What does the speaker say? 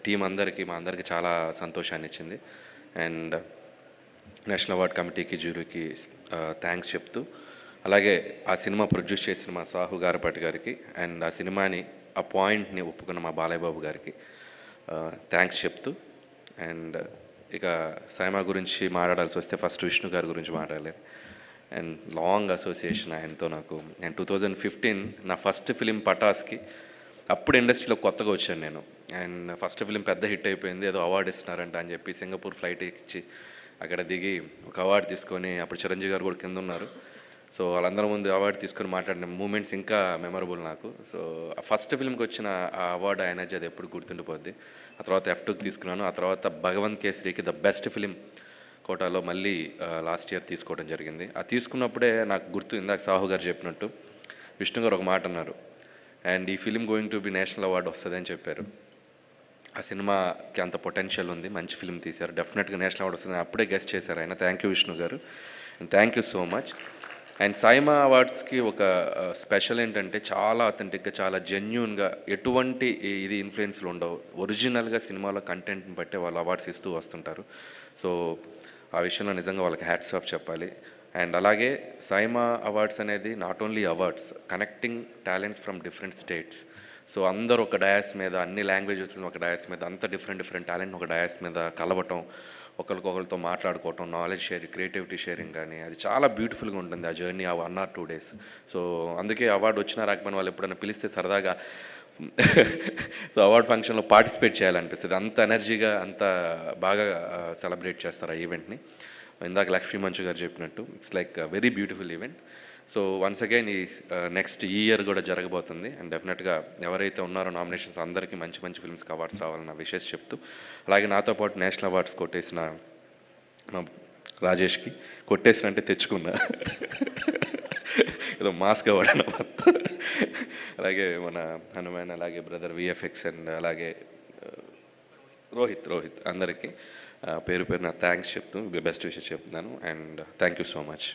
Team అందరికీ మా అందరికీ చాలా సంతోషాన్ని ఇచ్చింది. అండ్ నేషనల్ అవార్డ్ కమిటీకి, జ్యూరీకి థ్యాంక్స్ చెప్తూ, అలాగే ఆ సినిమా ప్రొడ్యూస్ చేసిన మా సాహు గారపాటి గారికి అండ్ ఆ సినిమాని ఆ పాయింట్ని ఒప్పుకున్న మా బాలయ్య బాబు గారికి థ్యాంక్స్ చెప్తూ, అండ్ ఇక సైమా గురించి మాట్లాడాల్సి వస్తే ఫస్ట్ విష్ణు గారి గురించి మాట్లాడాలి. అండ్ లాంగ్ అసోసియేషన్ ఆయనతో నాకు. అండ్ 2015 నా ఫస్ట్ ఫిలిం పటాస్కి అప్పుడు ఇండస్ట్రీలో కొత్తగా వచ్చాను నేను. అండ్ ఫస్ట్ ఫిలిం పెద్ద హిట్ అయిపోయింది, ఏదో అవార్డు ఇస్తున్నారంట అని చెప్పి సింగపూర్ ఫ్లైట్ ఇచ్చి అక్కడ దిగి ఒక అవార్డు తీసుకొని, అప్పుడు చిరంజీవి గారు కూడా కింద ఉన్నారు. సో వాళ్ళందరి ముందు అవార్డు తీసుకొని మాట్లాడిన మూమెంట్స్ ఇంకా మెమరబుల్ నాకు. సో ఆ ఫస్ట్ ఫిల్మ్కి వచ్చిన ఆ అవార్డు ఎనర్జీ అది ఎప్పుడు గుర్తుండిపోద్ది. ఆ తర్వాత F2కి తీసుకున్నాను. ఆ తర్వాత భగవంత్ కేసరికి ద బెస్ట్ ఫిలిం కోటాలో మళ్ళీ లాస్ట్ ఇయర్ తీసుకోవడం జరిగింది. ఆ తీసుకున్నప్పుడే నాకు గుర్తు, ఇందాక సాహు గారు చెప్పినట్టు విష్ణు గారు ఒక మాట అన్నారు, అండ్ ఈ film going to be national award వస్తుంది అని చెప్పారు. ఆ సినిమాకి అంత పొటెన్షియల్ ఉంది, మంచి ఫిలిం తీశారు, డెఫినెట్గా నేషనల్ అవార్డు వస్తుంది, అప్పుడే గెస్ట్ చేశారు ఆయన. Thank you Vishnu garu, and thank you so much. And SIIMA అవార్డ్స్కి ఒక స్పెషల్ ఏంటంటే చాలా అథెంటిక్గా, చాలా జెన్యూన్గా, ఎటువంటి ఇది ఇన్ఫ్లుయెన్స్లు ఉండవు, ఒరిజినల్గా సినిమాలో కంటెంట్ని బట్టే వాళ్ళు అవార్డ్స్ ఇస్తూ వస్తుంటారు. సో ఆ విషయంలో నిజంగా వాళ్ళకి హ్యాట్స్ ఆఫ్ చెప్పాలి. అండ్ అలాగే సైమా అవార్డ్స్ అనేది not only awards, connecting talents from different states. So అందరూ ఒక డయాస్ మీద, అన్ని లాంగ్వేజెస్ ఒక డయాస్ మీద, అంత డిఫరెంట్ టాలెంట్ ఒక డయాస్ మీద కలవటం, ఒకరికొకరితో మాట్లాడుకోవటం, నాలెడ్జ్ షేరింగ్, క్రియేటివిటీ షేరింగ్, కానీ అది చాలా బ్యూటిఫుల్గా ఉంటుంది ఆ జర్నీ, ఆ 1 or 2 days. సో అందుకే అవార్డు వచ్చినా రాకపోయినా వాళ్ళు ఎప్పుడైనా పిలిస్తే సరదాగా సో అవార్డ్ ఫంక్షన్లో పార్టిసిపేట్ చేయాలనిపిస్తుంది. అంత ఎనర్జీగా, అంత బాగా సెలబ్రేట్ చేస్తారు ఆ ఈవెంట్ని. ఇందాక లక్ష్మీ మంచు గారు చెప్పినట్టు it's like very beautiful event. So once again ఈ నెక్స్ట్ ఇయర్ కూడా జరగబోతుంది. అండ్ డెఫినెట్గా ఎవరైతే ఉన్నారో నామినేషన్స్ అందరికీ మంచి మంచి ఫిల్మ్స్కి అవార్డ్స్ రావాలన్న విషయం చెప్తూ, అలాగే నాతో పాటు నేషనల్ అవార్డ్స్ కొట్టేసిన మా రాజేష్కి, కొట్టేసిన అంటే తెచ్చుకున్నా ఏదో మాస్క్ అవార్డు అన్నమాట. అలాగే మన హనుమాన్, అలాగే బ్రదర్ VFX, అండ్ అలాగే రోహిత్ అందరికీ పేరు పేరున థ్యాంక్స్ చెప్తూ బెస్ట్ విషెస్ చెప్తున్నాను. And thank you so much.